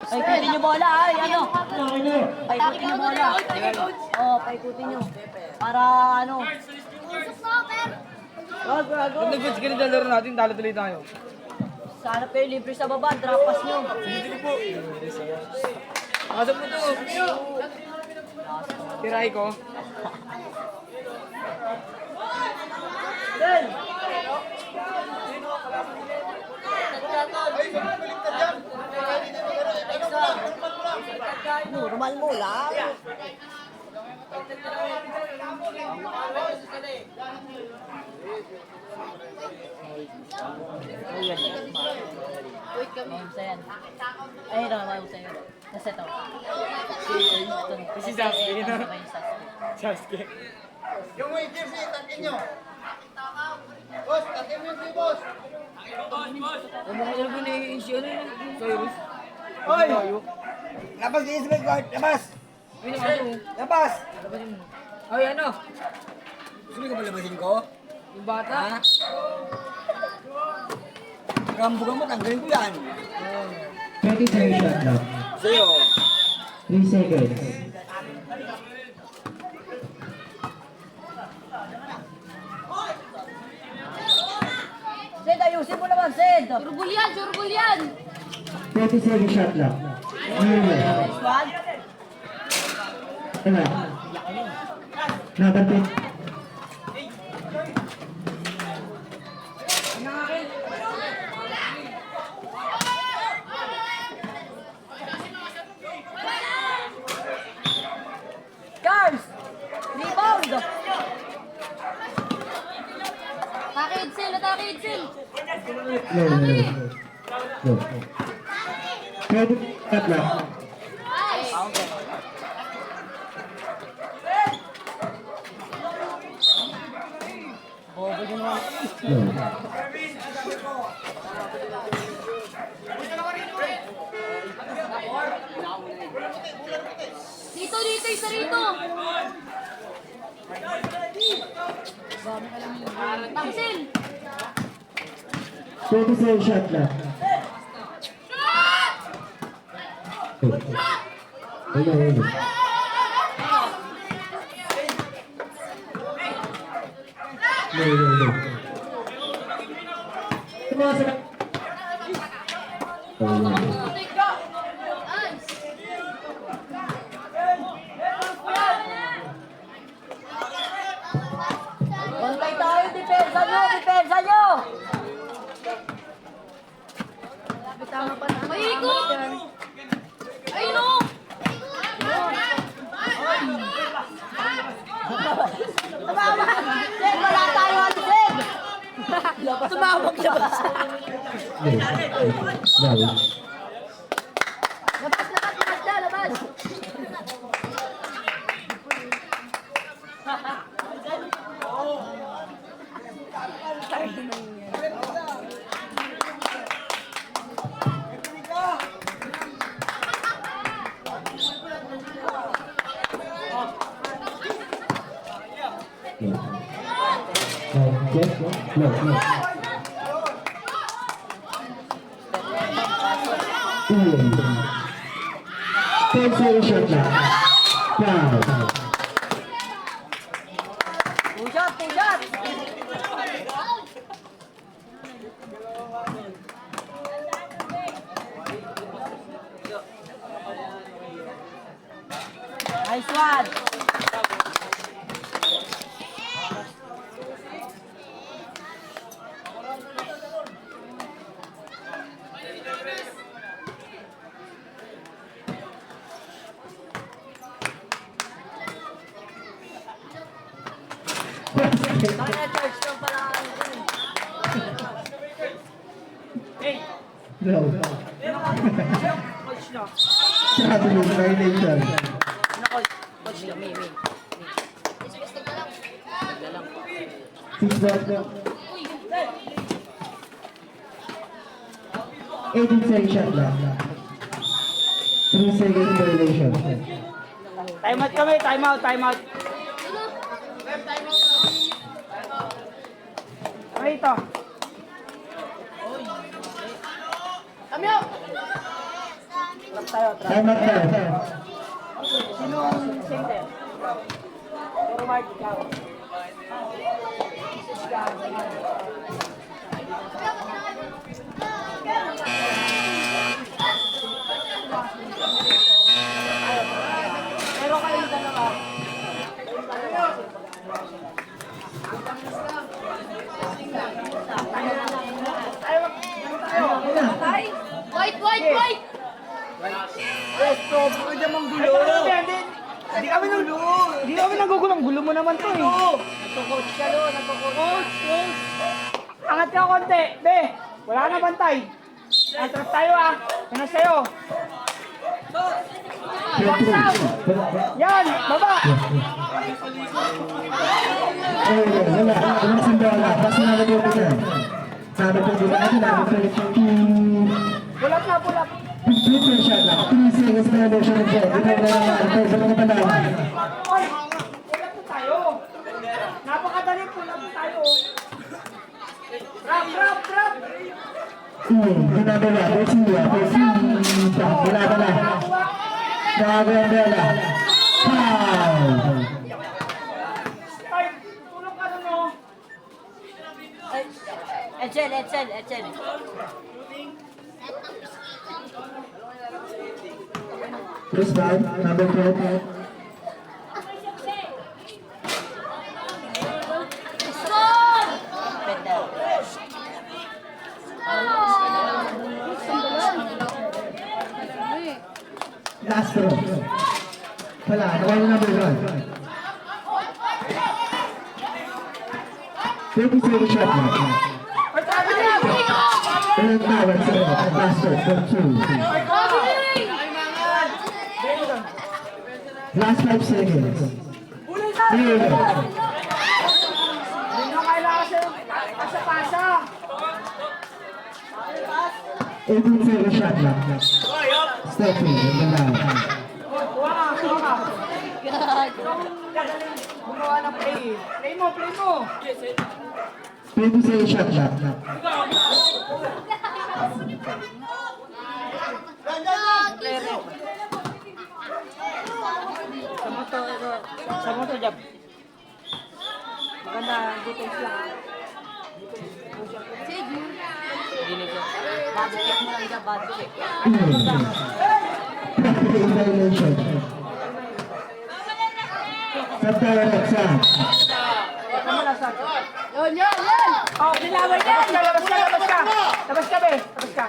Paikutin nyo bola, ay, ano? Paikutin nyo bola. Paikutin nyo. Para, ano? Kung nag-goods ka na laro natin, talo tuloy tayo. Sana kayo libre sa baba, drop pass nyo. Sige po. Pasok mo to. Tiray ko. Normal mo lang. Wait kami. Sa'yan. Ay, ito naman ako sa'yo. Kasi ito. Si Sasuke na. Sasuke. Yung may jersey, takin nyo. Boss, takin mo si boss. Ano ko talaga na-i-issue ano yun? Cyrus? Hoy! Labas yung Ismail guard, labas! Ay, naman ito. Labas! Labasin mo. Ay, ano? Gusto mo ka ba labasin ko? Yung bata? Ha? Rambugan mo, tanggalin ko yan. 20 shot lang. Sa'yo. 3 seconds. Sed, ayusin mo naman, Sed. Surbol yan, surbol yan. 20 second shot lang. Nice one. Ano? Number 10. Cars! Rebound! Atake Edsel, atake Edsel. No. 20 shot lang. Bobo yun mo. No. Dito, dito, isa rito. Taksil. 27 shot lang. Ano? No. Tumakas na. Bantay tayo, depensa nyo, depensa nyo! May ikot. Ayun o. Tumama! Sed, wala tayo, ano, Sed! Tumawag labas. No. Labas. No. 10 second shot lang. Foul. Two shot, two shot! Nice one! Bakit na-charge lang pala ako? No. Coach na. Sabi mo, violation. Coach na, me. 6 shot lang. 18 second shot lang. 3 seconds violation. Time out kami, time out. Ay, ito. Kamyo. Time out tayo. Sino ang center? Pero Mark, ikaw. Pero kayong dalawa. White, white, white! Hindi kami nagugulong. Gulo mo naman to eh. Nagko-coach ka lo, nagko-coach. Angat ka konti. Be, wala na bantay. Atras tayo ah. Yan na sa'yo. Yan, baba. Ay, wala. Walang sandala. Basta nalagay ko na. Sabi ko, di ba natin nalagay ko Bulat na, bulat. complete shot lang. 3 seconds na motion ng jet. Ito na naman. Ito sa mga panahon. Oy, pull-up po tayo. Napakadali, pull-up po tayo. Drop. Ginagawa. Persia. Wala ka na. Nakaganda na. Foul! Ay, tulong ka nun oh. Edsel. Chris Bob, number 12. Score! Last throw. Wala, nawala na number 1. 30 shot na. Walang tawad sa last throw for 2. Last 5 seconds. Hindi na kailangan sa pasa. 18 shot lang. Stepping, ganda. Kuha ka. Gumawa ng play. Play mo. 26 shot lang. Sa mo to, Jab. Maganda, details lang. Body check mo lang dyan, body check. Violation. Subtower exam. Yan! Oh, binawan yan! Labas ka! Labas ka, be! Labas ka!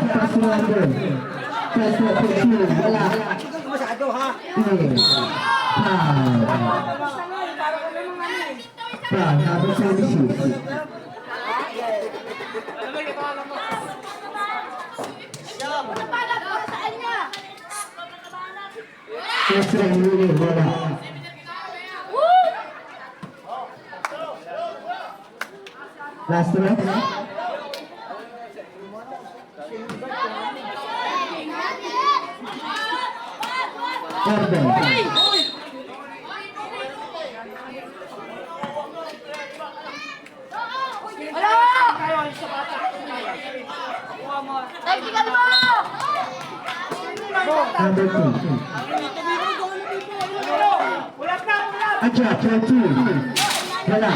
Pass number. Pass number 2. Wala. Masyado, ha? Foul, number 26. First round winner, wala. Last round. Order. Tactical mo! Number 2. Ulat ka! Acha, 22. Wala.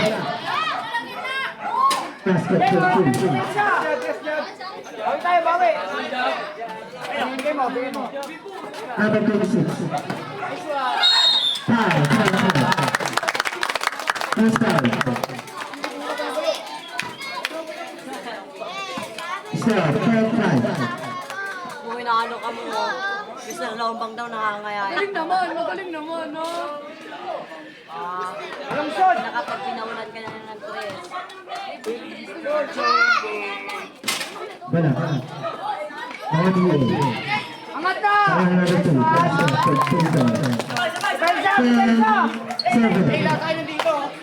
Basket 22. Bawi tayo, bawi! Bigay mo. Number 26. Foul. First foul. Stop. Third foul. Kung inaano ka mo, Mr. Lombang daw nangangayayan. Magaling naman, no? Lungsod! Nakapag pinaunan ka na ng 3. Wala. NBA. Angat ka! Number 2. Depensa! 7.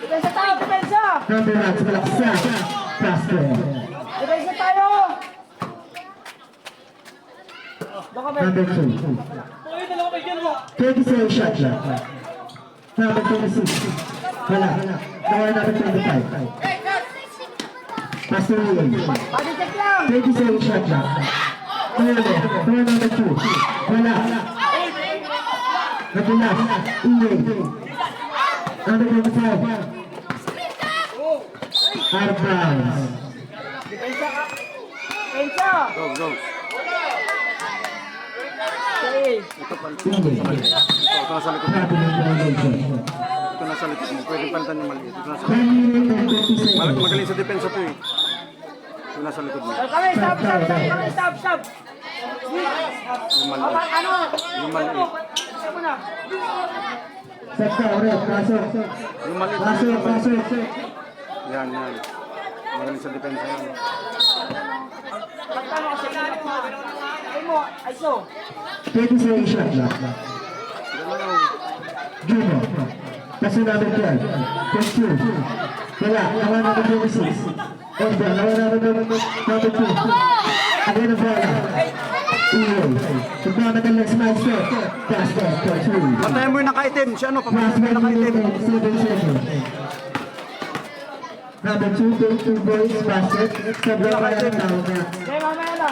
Depensa tayo, depensa! Number 1. Malaksa. Faster. Depensa tayo! Number 2. 37 shot lang. Number 26. Wala. Nakuha natin 25. Pass to Rio. Body check lang. 27 shot lang. Nakuha number 2. Wala. Nakulas. Uwe. Number 25. Out of bounds. Pensa ka. Pensa. Go. Okay. Uwe. Ito nasa likod. Grabe na yung violation. Ito nasa likod mo. Pwede palitan yung maliit. Ito nasa 1 minute and 20 seconds. Magaling sa depensa to eh. Ito nasa likod mo. Kami, stop. Stop. Yung maliit. Ano? Yung maliit. Ano mo na? Set ka, Orel. Pasok. Yung maliit. Pasok. Yan. Magaling sa depensa yan. Pagkano kasi ilalim mo. Ay mo, ay so. 27 shot lang. Juno. Pass to number 12. Pass 2. Wala. Nakuha number 26. Orbe. Nakuha number 2. Again ang bola. Uwe. Pagmamagal ng smile step. Pass that for 3. Patayin mo yung naka-item. Si ano? Last Patayin mo 1 yung naka-item. minute and 7 seconds. Number 2 boys basket. Sobrang kaya ng tawag na. Okay, mamaya na.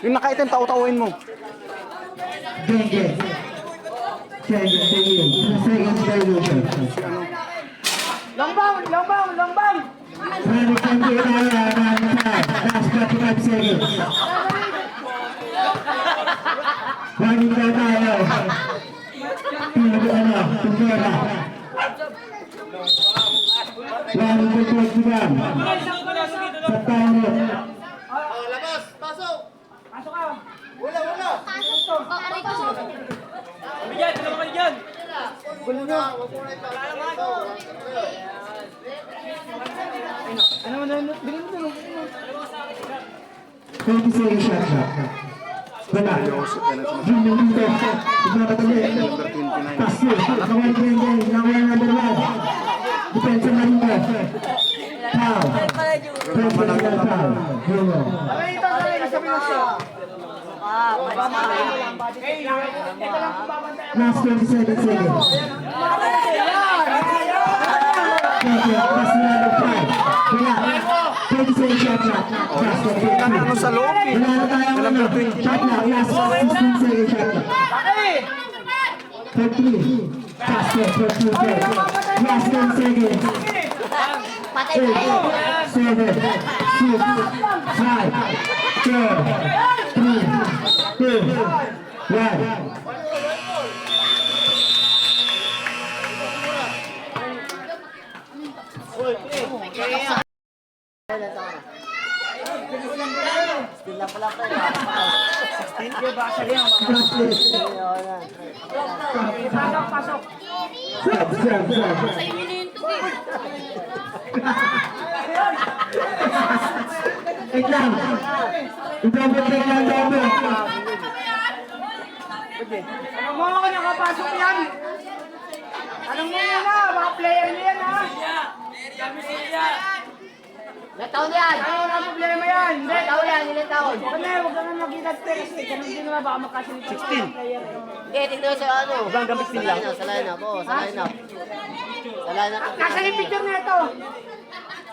Yung naka-item, tao-tawin mo. Genge. Genge. Second violation. Long bang. Running from the area, running time. Last 45 seconds. Running down tayo. Pinag-ano, Pinera. Running to 21. Sa tayo. Labas! Pasok! Pasok ka. Wala! Gulo nyo. Ano mo na, bilhin mo dun. 27 shot shot. Wala. Jimmy Lito. Igmapatuloy. Number 29. Pasu. Nakuha Genge. Nakuha number 1. Depensa Marino. Foul. Personal foul. Bruno. Sabi ito, sabi mo siya. Ito lang kung babantay ako. Last 27 seconds. Thank you. Pass number 5. Wala. 27 shot shot. Pass number 2. Ano sa loob eh. Wala na tayo ano. Shot na. Last 16 seconds shot na. Bakit? 33. Pass it for 2 seconds. Last 10 seconds. 8, 7, 6, 5, 4, 3, 2, 1. Pasok. Sub. Wait lang. I-double check lang double. Ano mo ako nakapasok yan? Anong mo yan ha? Mga player niya yan ha? Ilan taon yan? Ano na problema yan? Hindi. Ilan taon yan? Ilan taon? Huwag na, huwag ka na mag-inad kasi ganun din naman baka makasunod 16. Hindi, tignan mo sa ano. Ibang gamit din lang. Sa line-up, oo. Sa line-up. Sa line-up. Nasa yung picture na ito.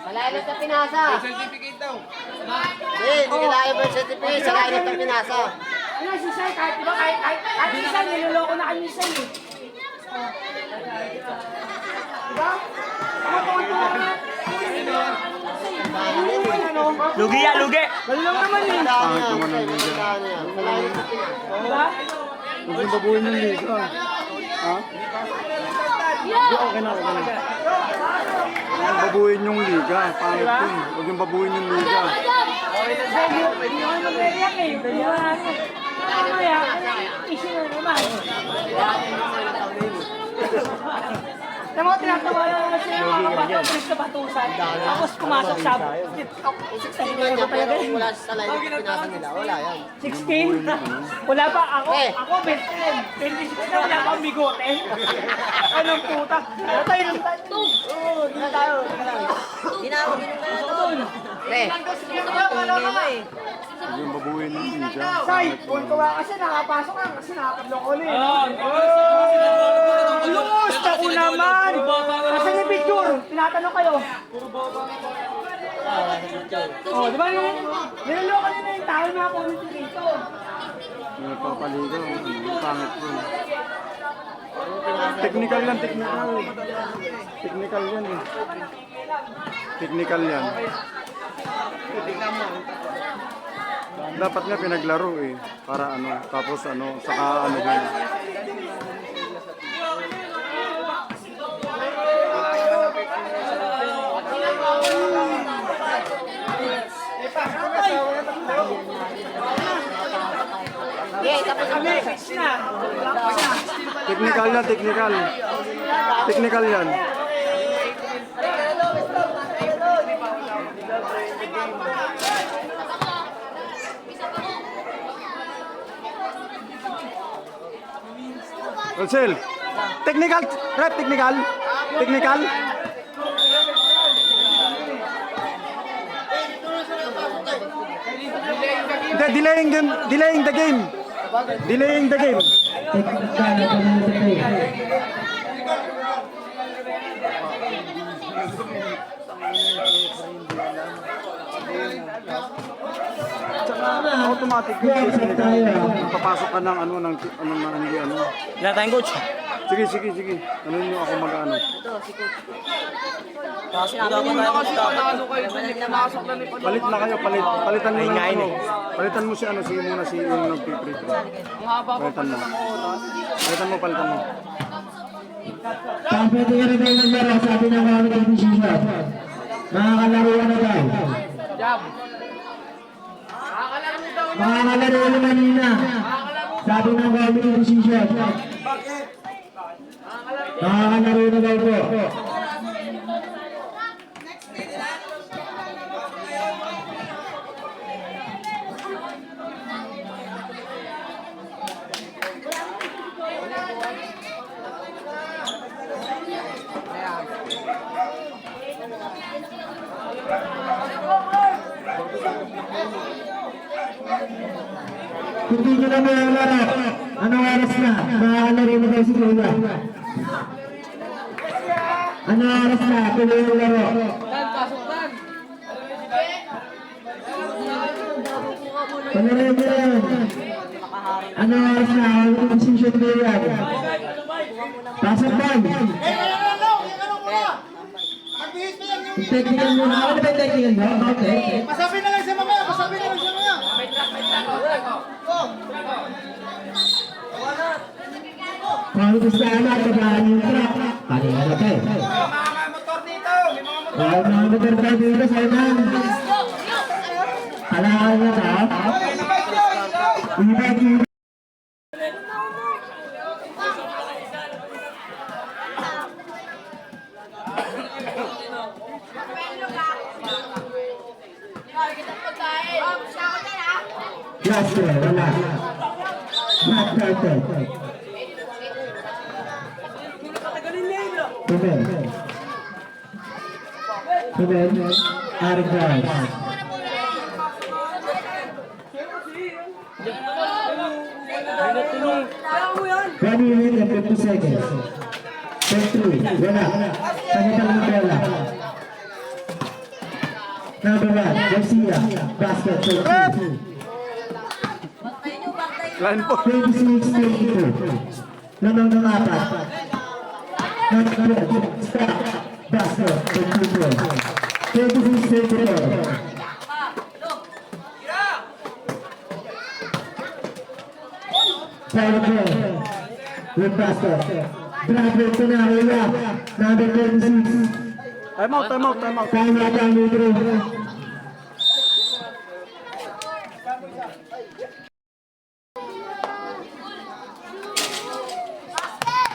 Sa line-up na pinasa. Hindi, hindi kailangan yung birth certificate. Sa line-up na pinasa. Ano si Sai? Kahit diba kahit si Sai, niloloko na kami si Sai eh. Diba? Ako tunga-tunga na. Lugi yan, lugi! Ganun lang naman eh. Pangit naman ng liga. Sa line-up na pinasa. Diba? Huwag yung babuhin ng liga. Ha? Okay na. Huwag yung babuhin yung liga. Pangit yun. Huwag yung babuhin yung liga. Hindi ko mag-react eh. Hindi ko na ano. Mamaya, issue na naman. Alam mo, tinatawa lang naman siya yung mga bata pulis na batusan. Tapos pumasok sa... Tignan niya, pero wala sa line-up na pinasa nila. Wala yan. 16? Wala pa ako. Eh. Ako, 26 na wala pa ang bigote. Anong puta? Ano tayo ng tayo? Oo, di na tayo. Ginawag yun na ito. Pre, Huwag yung babuhin ng liga. Say, kung kawa kasi nakapasok ka kasi nakapablok ulit. Ayos! Naku naman! Kasi ni picture, tinatanong kayo. Oh, di ba yung niloloko nila yung tao na community dito? Nagpapaligaw. Ang pangit po. Technical yan, technical. Technical yan eh. Technical yan. Dapat nga pinaglaro eh. Para ano, tapos ano, saka ano yan. Kami, fix na. Technical yan, technical. Technical yan. Rosel, technical, rep technical, technical. Delaying the game. Delaying the game. Automatic papasok ka ng ano ng hindi ano. Wala tayong coach. Sige. Ano niyo ako mag-ano? Kasi namin yung Palit na kayo, palitan mo na ano. Palitan mo si ano, sige muna si yung nagpiprito. Palitan mo. Palitan mo. Pwede ka rin kayo naglaro, sabi ng mga decision. Makakalaro na daw. Makakalaro na kanina. Sabi ng mga decision. Makakalaro na daw po. Hindi nyo na mga laro. Anong oras na? Makakalaro na daw si Kuya. Anong oras na? Tuloy yung laro. Panarin nyo yan. Anong oras na? Anong position na yan? Pasok ba? Technical mo na. Ano ba yung technical mo? Okay. Pasabi na lang siya mamaya. Kung gusto na tabahan yung truck, kanina na tayo. Mga motor tayo dito sa inan. Kailangan na ta. Iba. Last year, wala. Not perfect. Tumen. Aaron Grimes. 1 minute and 50 seconds. Take 3. Wala. Kanya ng bola. Number 1, Garcia. Basket. Take 2. Line po. 26-22. Lamang ng 4. Stop. Basket. Take 2. 26-24. Power play. With basket. Drive it to Naria. Number 26. Time out. Time out ang litro.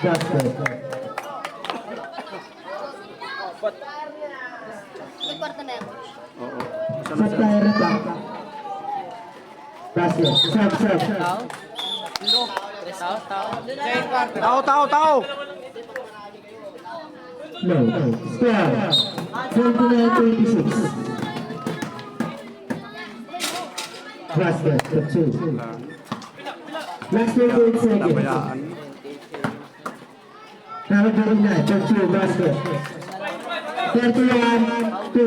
Basket. Oo. Sub tayo na pa. Basket. Sub. Tao. No. Square. 29-26. Basket, for 2. Lang. Last 28 seconds. Nabayaan. Nakagaling na, for 2, basket. 31-23.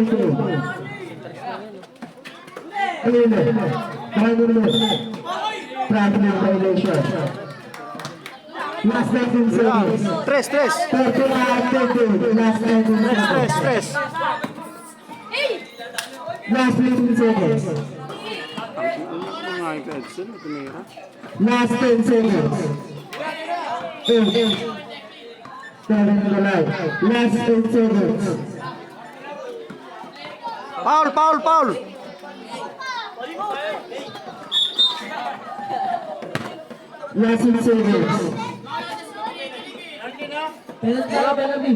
Ayun na. Nakagaling na. Traveling violation. Last 19 seconds. Tres. 31-23. Last 19 seconds. Tres. Last 15 seconds. Ano nga yung Edson? Tumira. Last 10 seconds. 8. 7 to the line. Last 10 seconds. Foul! Last 6 seconds. Penalty.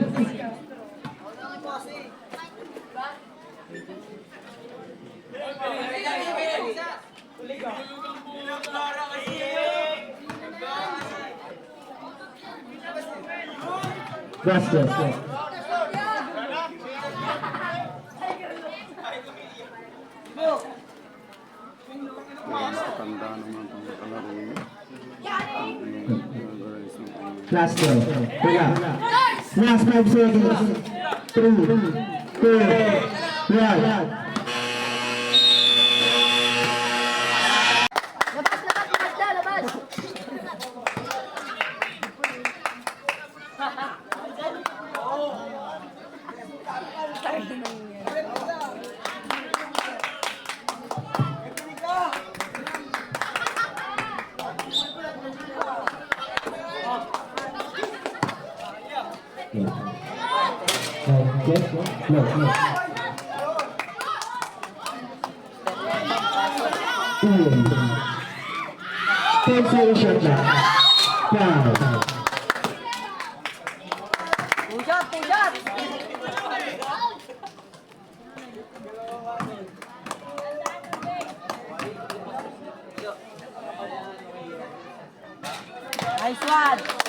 Basket. Tanda naman itong kalaro niya. Last 12. Wala. Last 5 seconds. 3, 2, 1. Ten seconds shot clock. 5. Pujat! Nice one!